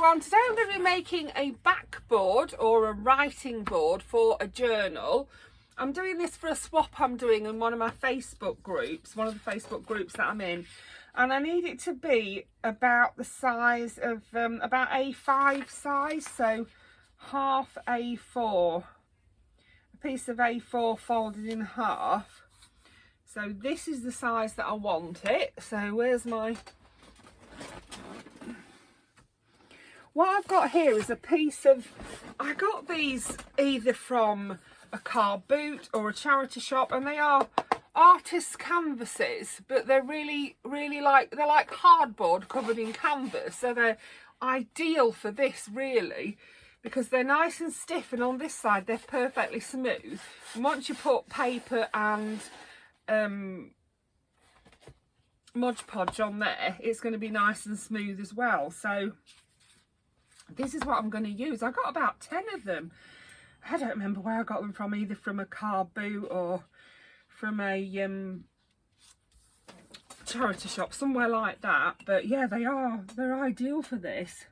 everyone, today I'm going to be making a backboard or a writing board for a journal. I'm doing this for a swap I'm doing in one of my Facebook groups, one of the Facebook groups that I'm in, and I need it to be about the size of about A5 size, so half A4, a piece of A4 folded in half. So this is the size that I want it. So where's my... What I've got here is a piece of, I got these either from a car boot or a charity shop, and they are artist canvases, but they're really they're like cardboard covered in canvas, so they're ideal for this really, because they're nice and stiff, and on this side they're perfectly smooth, and once you put paper and Mod Podge on there, it's going to be nice and smooth as well. So this is what I'm going to use. I got about 10 of them. I don't remember where I got them from, either from a car boot or from a charity shop, somewhere like that. But yeah, they're ideal for this.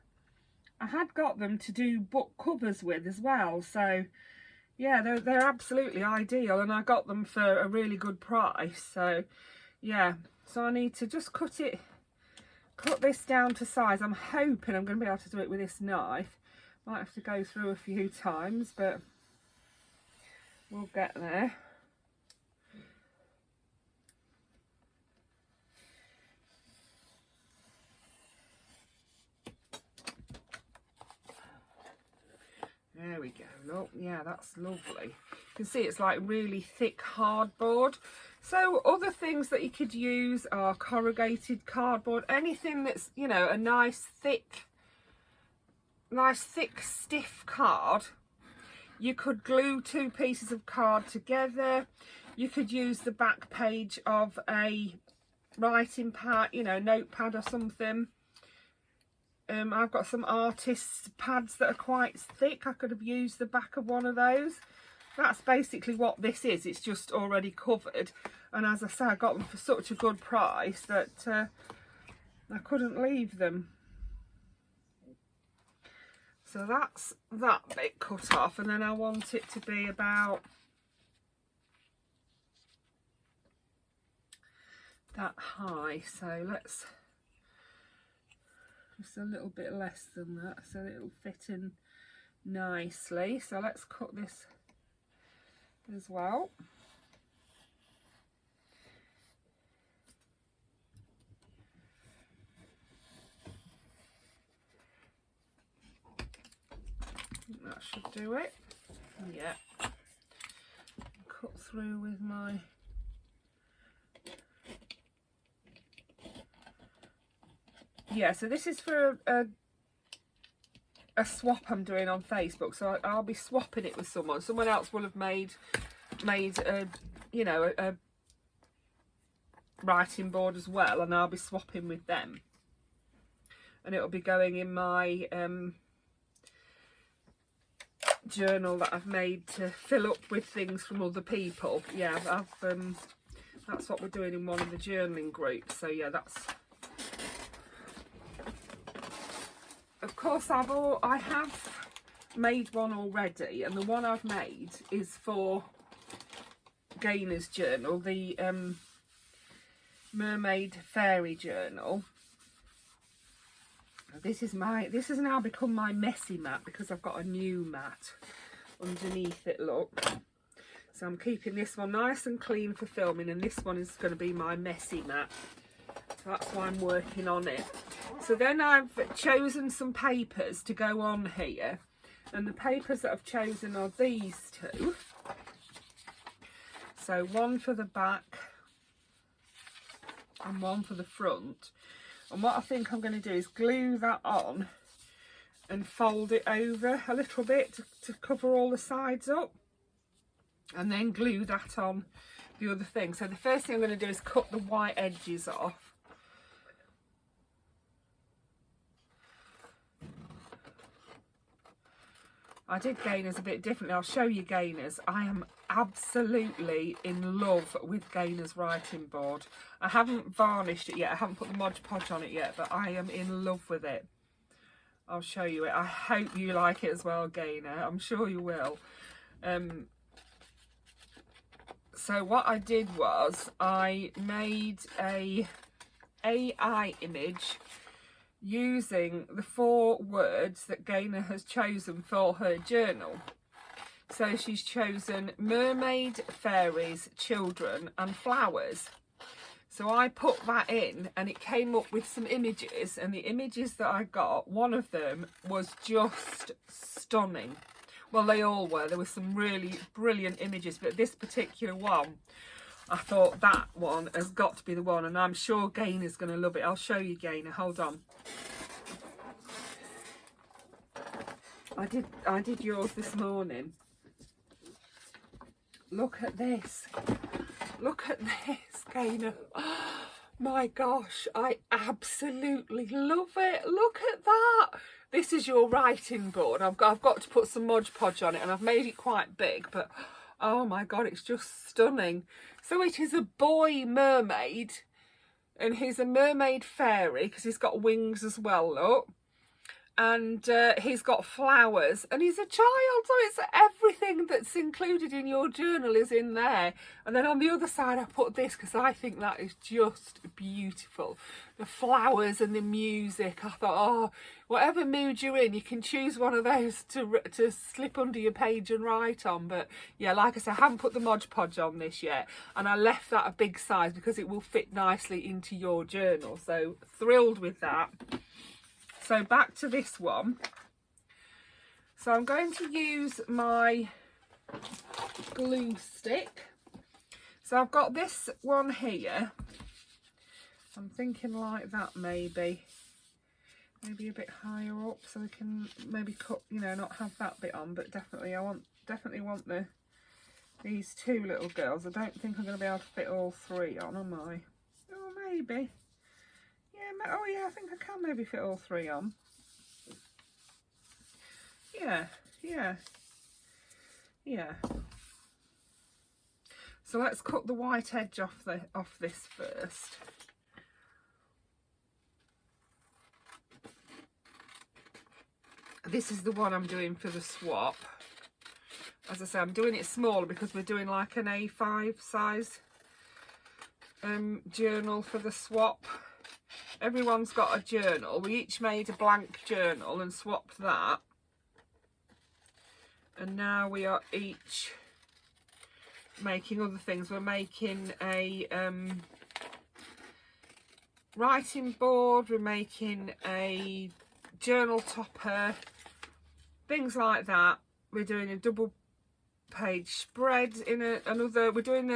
I had got them to do book covers with as well, so yeah, they're absolutely ideal, and I got them for a really good price. So yeah, so I need to just cut this down to size. I'm hoping I'm going to be able to do it with this knife. Might have to go through a few times, but we'll get there. There we go. Look, yeah, that's lovely. You can see it's like really thick cardboard. So other things that you could use are corrugated cardboard, anything that's, you know, a nice thick stiff card. You could glue two pieces of card together. You could use the back page of a writing pad, you know, notepad or something. I've got some artists pads that are quite thick. I could have used the back of one of those. That's basically what this is. It's just already covered, and as I say, I got them for such a good price that I couldn't leave them. So that's that bit cut off, and then I want it to be about that high. So let's just a little bit less than that, so it'll fit in nicely. So let's cut this as well. That should do it. Yeah. Cut through with my so this is for a swap I'm doing on Facebook, so I'll be swapping it with someone else will have made a, you know, a writing board as well, and I'll be swapping with them, and it'll be going in my journal that I've made to fill up with things from other people. Yeah, that's what we're doing in one of the journaling groups. So yeah, that's, of course, I have made one already, and the one I've made is for Gainer's journal, the Mermaid Fairy journal. This has now become my messy mat because I've got a new mat underneath it, look. So I'm keeping this one nice and clean for filming, and this one is going to be my messy mat. So that's why I'm working on it. So then I've chosen some papers to go on here, and the papers that I've chosen are these two. So one for the back and one for the front. And what I think I'm going to do is glue that on and fold it over a little bit to cover all the sides up, and then glue that on the other thing. So the first thing I'm going to do is cut the white edges off. I did Gainer's a bit differently. I'll show you Gainer's. I am absolutely in love with Gainer's writing board. I haven't varnished it yet. I haven't put the Mod Podge on it yet, but I am in love with it. I'll show you it. I hope you like it as well, Gaynor. I'm sure you will. So what I did was I made a AI image using the 4 words that Gaynor has chosen for her journal. So she's chosen mermaid, fairies, children and flowers. So I put that in and it came up with some images, and the images that I got, one of them was just stunning. Well, they all were. There were some really brilliant images, but this particular one, I thought that one has got to be the one, and I'm sure Gaynor's going to love it. I'll show you, Gaynor. Hold on. I did yours this morning. Look at this. Look at this, Gaynor. Oh, my gosh, I absolutely love it. Look at that. This is your writing board. I've got to put some Mod Podge on it, and I've made it quite big, but oh my God, it's just stunning. So it is a boy mermaid, and he's a mermaid fairy because he's got wings as well, look. And he's got flowers, and he's a child, so it's everything that's included in your journal is in there. And then on the other side I put this because I think that is just beautiful, the flowers and the music. I thought, oh, whatever mood you're in, you can choose one of those to slip under your page and write on. But yeah, like I said, I haven't put the Mod Podge on this yet, and I left that a big size because it will fit nicely into your journal. So thrilled with that. So back to this one. So I'm going to use my glue stick. So I've got this one here. I'm thinking like that, maybe a bit higher up, so we can maybe cut, you know, not have that bit on, but definitely definitely want these 2 little girls. I don't think I'm going to be able to fit all 3 on, am I? Oh, maybe. Oh yeah, I think I can maybe fit all 3 on. Yeah. So let's cut the white edge off this first. This is the one I'm doing for the swap. As I say, I'm doing it smaller because we're doing like an A5 size journal for the swap. Everyone's got a journal. We each made a blank journal and swapped that. And now we are each making other things. We're making a writing board. We're making a journal topper. Things like that. We're doing a double page spread in another. We're doing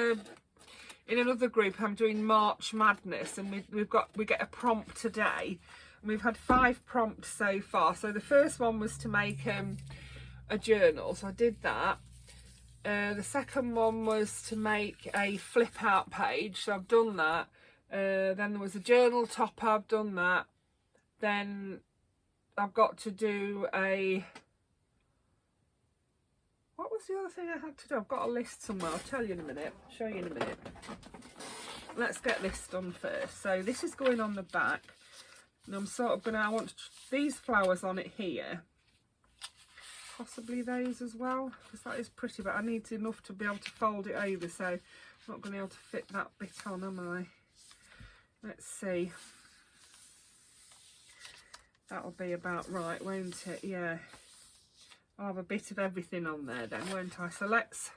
in another group. I'm doing March Madness, and we get a prompt today, and we've had 5 prompts so far. So the first one was to make a journal, so I did that. The second one was to make a flip out page, so I've done that. Then there was a journal topper, I've done that. Then I've got to do what was the other thing I had to do? I've got a list somewhere. I'll tell you in a minute. I'll show you in a minute. Let's get this done first. So this is going on the back. And I'm sort of I want these flowers on it here. Possibly those as well, because that is pretty, but I need enough to be able to fold it over. So I'm not going to be able to fit that bit on, am I? Let's see. That'll be about right, won't it? Yeah. I'll have a bit of everything on there then, won't I? So let's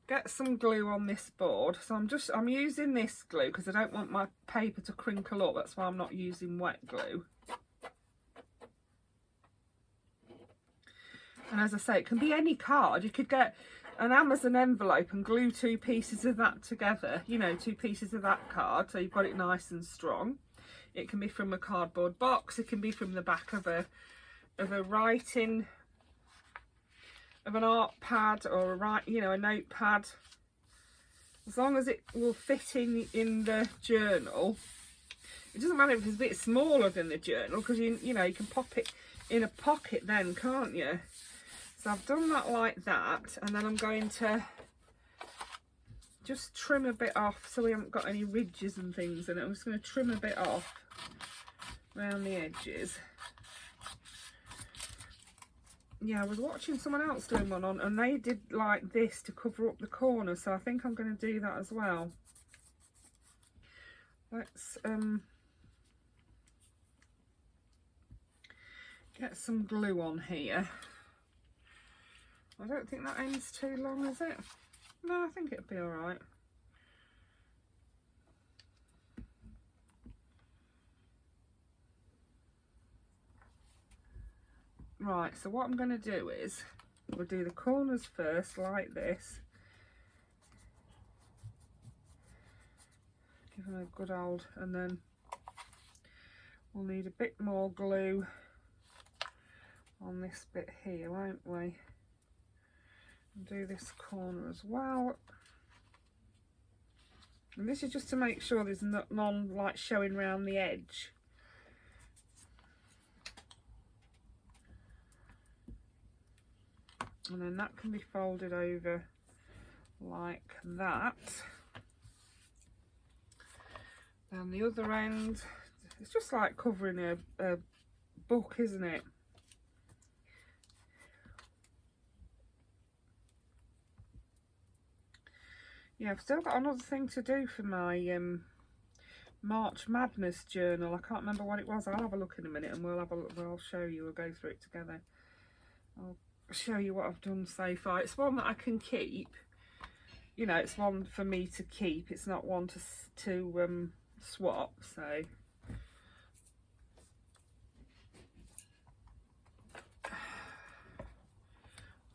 get some glue on this board. So I'm using this glue because I don't want my paper to crinkle up. That's why I'm not using wet glue. And as I say, it can be any card. You could get an Amazon envelope and glue 2 pieces of that together, you know, 2 pieces of that card, so you've got it nice and strong. It can be from a cardboard box. It can be from the back of a writing, of an art pad, or a notepad. As long as it will fit in the journal. It doesn't matter if it's a bit smaller than the journal, because you know you can pop it in a pocket then, can't you? So I've done that like that, and then I'm going to just trim a bit off so we haven't got any ridges and things in it. I'm just going to trim a bit off around the edges. yeah, I was watching someone else doing one on, and they did like this to cover up the corner, so I think I'm going to do that as well. Let's get some glue on here. I don't think that ends too long, is it? No, I think it'll be all right. Right, so what I'm going to do is we'll do the corners first, like this. Give them a good old, and then we'll need a bit more glue on this bit here, won't we? And do this corner as well. And this is just to make sure there's none like showing around the edge. And then that can be folded over like that. And the other end, it's just like covering a book, isn't it? Yeah, I've still got another thing to do for my March Madness journal. I can't remember what it was. I'll have a look in a minute, and we'll show you. We'll go through it together. I'll show you what I've done so far. It's one that I can keep. You know, it's one for me to keep. It's not one to swap. So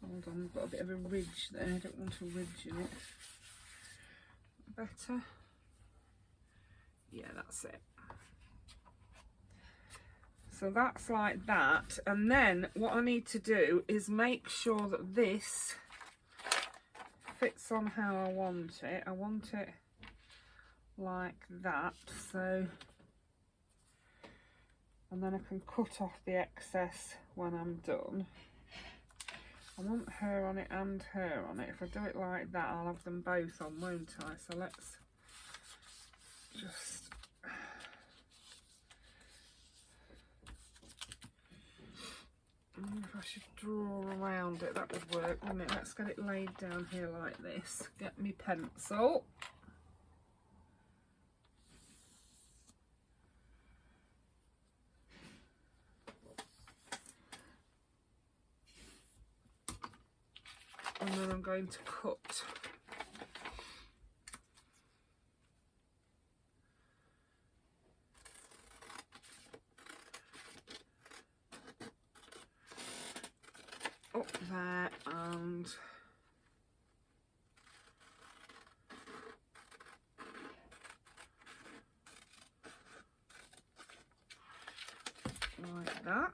hold on, I've got a bit of a ridge there. I don't want a ridge in it. Better. Yeah, that's it. So that's like that, and then what I need to do is make sure that this fits on how I want it. I want it like that, so, and then I can cut off the excess when I'm done. I want her on it and her on it. If I do it like that, I'll have them both on, won't I? So let's just if I should draw around it, that would work, wouldn't it? Let's get it laid down here like this. Get me pencil. And then I'm going to cut. Up there and like that.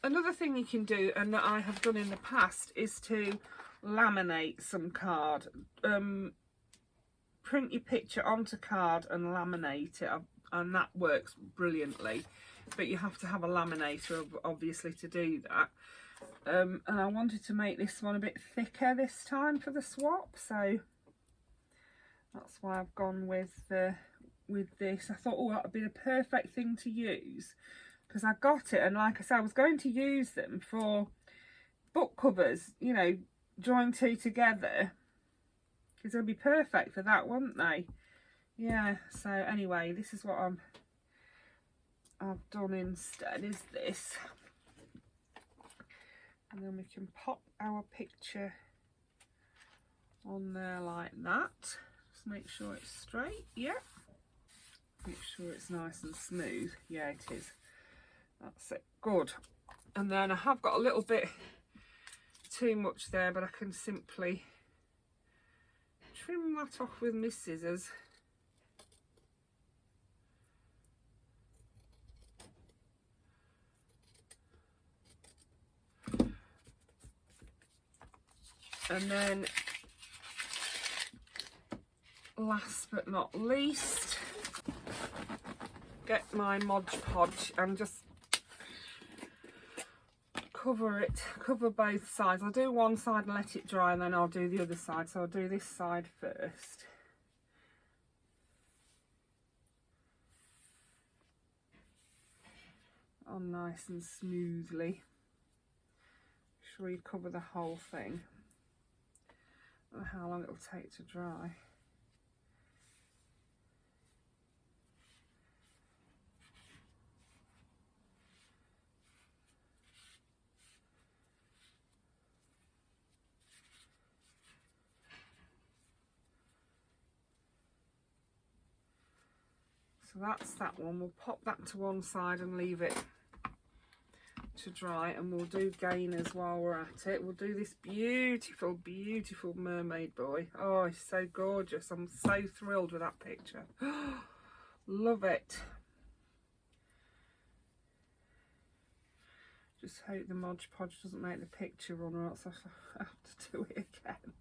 Another thing you can do, and that I have done in the past, is to laminate some card. Print your picture onto card and laminate it, and that works brilliantly. But you have to have a laminator, obviously, to do that. And I wanted to make this one a bit thicker this time for the swap, so that's why I've gone with this. I thought, oh, that would be the perfect thing to use, because I got it, and like I said, I was going to use them for book covers, you know, drawing two together, because they'd be perfect for that, wouldn't they? Yeah, so anyway, this is what I've done instead, is this. And then we can pop our picture on there like that. Just make sure it's straight, yeah. Make sure it's nice and smooth. Yeah, it is. That's it, good. And then I have got a little bit too much there, but I can simply trim that off with my scissors. And then, last but not least, get my Mod Podge and just cover both sides. I'll do one side and let it dry, and then I'll do the other side. So I'll do this side first. On nice and smoothly. sure you cover the whole thing. I don't know how long it'll take to dry. So that's that one. We'll pop that to one side and leave it to dry, and we'll do gainers while we're at it. We'll do this beautiful, beautiful mermaid boy. Oh, he's so gorgeous. I'm so thrilled with that picture. Love it. Just hope the Mod Podge doesn't make the picture run, or else I have to do it again.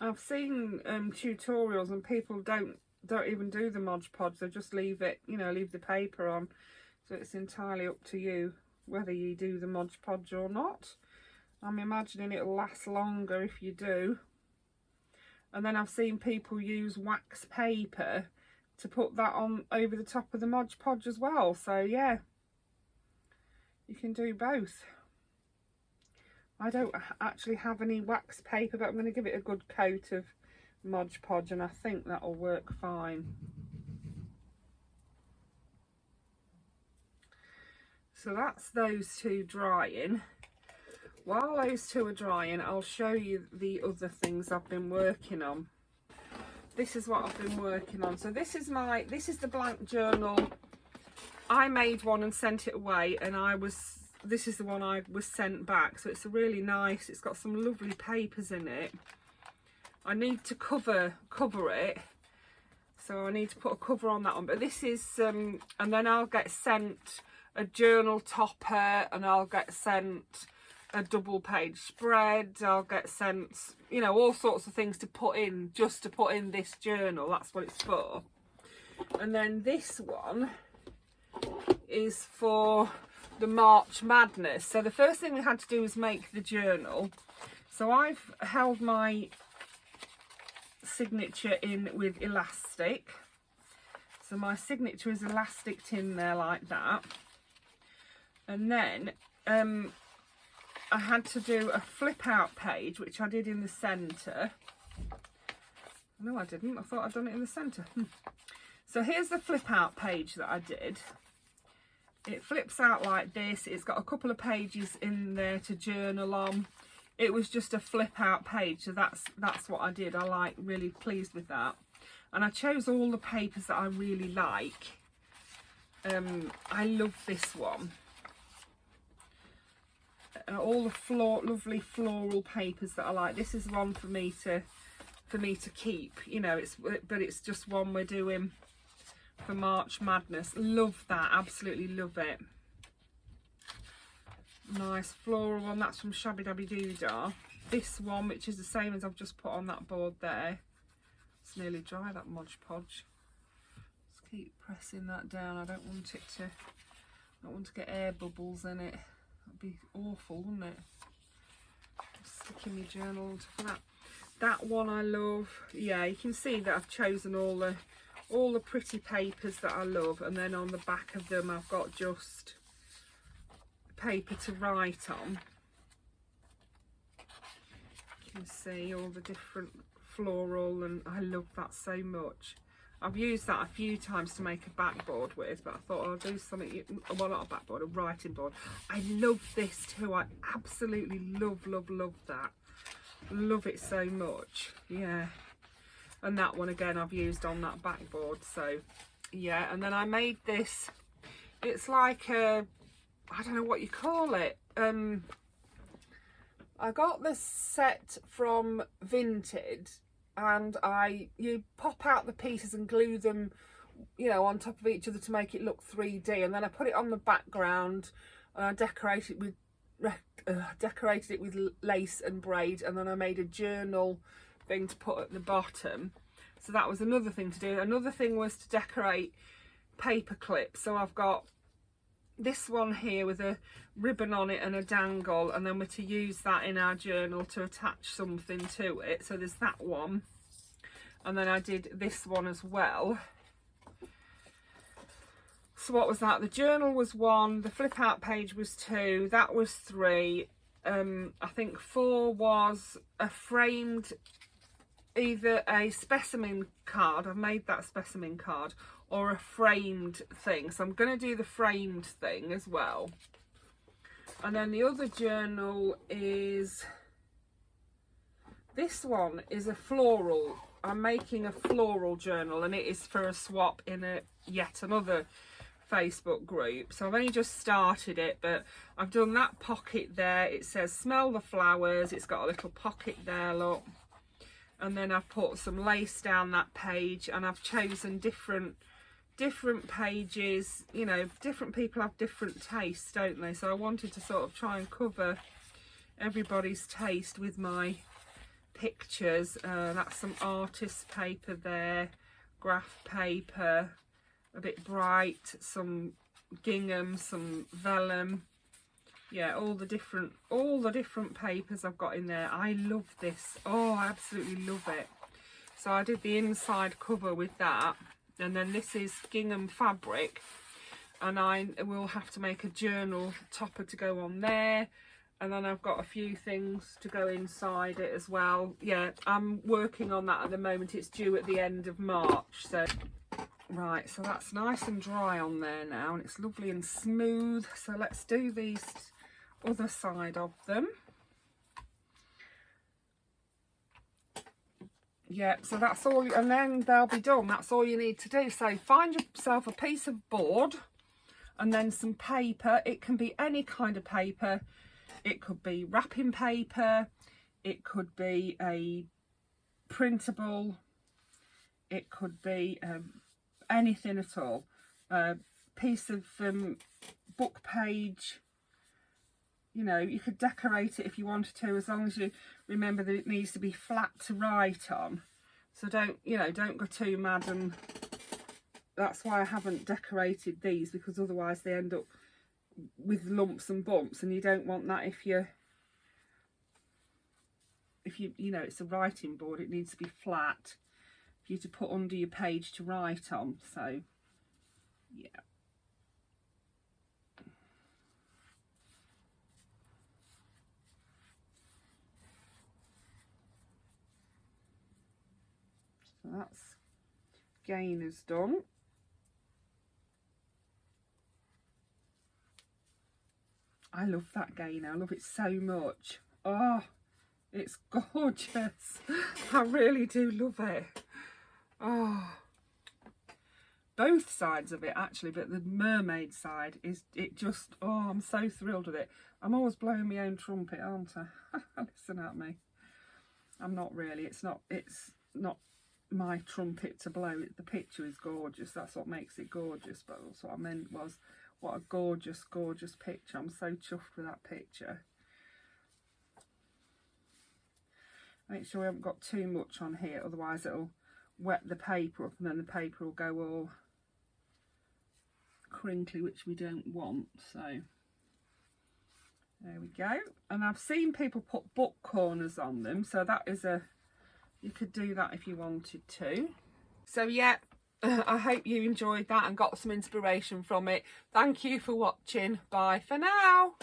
I've seen tutorials and people don't even do the Mod Podge. They just leave it, you know, leave the paper on. So it's entirely up to you whether you do the Mod Podge or not. I'm imagining it'll last longer if you do. And then I've seen people use wax paper to put that on over the top of the Mod Podge as well. So yeah, you can do both. I don't actually have any wax paper, but I'm going to give it a good coat of Mod Podge, and I think that'll work fine. So that's those two drying. While those two are drying, I'll show you the other things I've been working on. This is what I've been working on. So this is the blank journal. I made one and sent it away, and this is the one I was sent back. So it's a really nice, it's got some lovely papers in it. I need to cover it, so I need to put a cover on that one. But this is and then I'll get sent a journal topper, and I'll get sent a double page spread. I'll get sent, you know, all sorts of things to put in, just to put in this journal. That's what it's for. And then this one is for the March Madness. So the first thing we had to do was make the journal. So I've held my signature in with elastic. So my signature is elasticed in there like that. And then I had to do a flip out page, which I did in the centre. No, I didn't. I thought I'd done it in the centre. So here's the flip out page that I did. It flips out like this. It's got a couple of pages in there to journal on. It was just a flip out page, so that's what I did. I really pleased with that. And I chose all the papers that I really like. I love this one. All the lovely floral papers that I like. This is one for me to keep. You know, but it's just one we're doing for March Madness. Love that, absolutely love it. Nice floral one, that's from Shabby Dabby Doodah. This one, which is the same as I've just put on that board there. It's nearly dry, that Mod Podge. Just keep pressing that down. I don't want to get air bubbles in it. That'd be awful, wouldn't it? Just sticking my journal on top of that. That one I love. Yeah, you can see that I've chosen all the pretty papers that I love, and then on the back of them I've got just paper to write on. You can see all the different floral, and I love that so much. I've used that a few times to make a backboard with, but I thought I'll do something, well, not a backboard, a writing board. I love this too. I absolutely love that. Love it so much. Yeah. And that one again I've used on that backboard. So yeah, and then I made this, it's like a, I don't know what you call it. I got this set from Vinted, and you pop out the pieces and glue them, you know, on top of each other to make it look 3D, and then I put it on the background and I decorate it with decorated it with lace and braid, and then I made a journal thing to put at the bottom. So that was another thing to do. Another thing was to decorate paper clips. So I've got this one here with a ribbon on it and a dangle, and then we're to use that in our journal to attach something to it. So there's that one, and then I did this one as well. So what was that? The journal was 1, the flip out page was 2, that was 3. I think 4 was a framed, either a specimen card, I've made that specimen card, or a framed thing. So I'm going to do the framed thing as well. And then the other journal is, this one is a floral. I'm making a floral journal, and it is for a swap in a yet another Facebook group. So I've only just started it, but I've done that pocket there. It says smell the flowers. It's got a little pocket there, look. And then I've put some lace down that page, and I've chosen different pages. You know, different people have different tastes, don't they? So I wanted to sort of try and cover everybody's taste with my pictures. That's some artist paper there, graph paper, a bit bright, some gingham, some vellum. Yeah, all the different papers I've got in there. I love this. Oh, I absolutely love it. So I did the inside cover with that, and then this is gingham fabric, and I will have to make a journal topper to go on there, and then I've got a few things to go inside it as well. Yeah, I'm working on that at the moment. It's due at the end of March. So right, so that's nice and dry on there now, and it's lovely and smooth. So let's do these other side of them. Yeah, so that's all, and then they'll be done. That's all you need to do. So find yourself a piece of board and then some paper. It can be any kind of paper. It could be wrapping paper, it could be a printable, it could be anything at all. Piece of book page. You know, you could decorate it if you wanted to, as long as you remember that it needs to be flat to write on. So don't go too mad, and that's why I haven't decorated these, because otherwise they end up with lumps and bumps, and you don't want that if you know, it's a writing board, it needs to be flat for you to put under your page to write on. So yeah. So that's gainers done. I love that gainer. I love it so much. Oh, it's gorgeous. I really do love it. Oh, both sides of it actually, but the mermaid side is, it just, oh, I'm so thrilled with it. I'm always blowing my own trumpet, aren't I? Listen at me. I'm not really. It's not my trumpet to blow. The picture is gorgeous. That's what makes it gorgeous. But that's what I meant was, what a gorgeous, gorgeous picture. I'm so chuffed with that picture. Make sure we haven't got too much on here, otherwise it'll wet the paper up, and then the paper will go all crinkly, which we don't want. So there we go. And I've seen people put book corners on them, so that is you could do that if you wanted to. So yeah, I hope you enjoyed that and got some inspiration from it. Thank you for watching. Bye for now.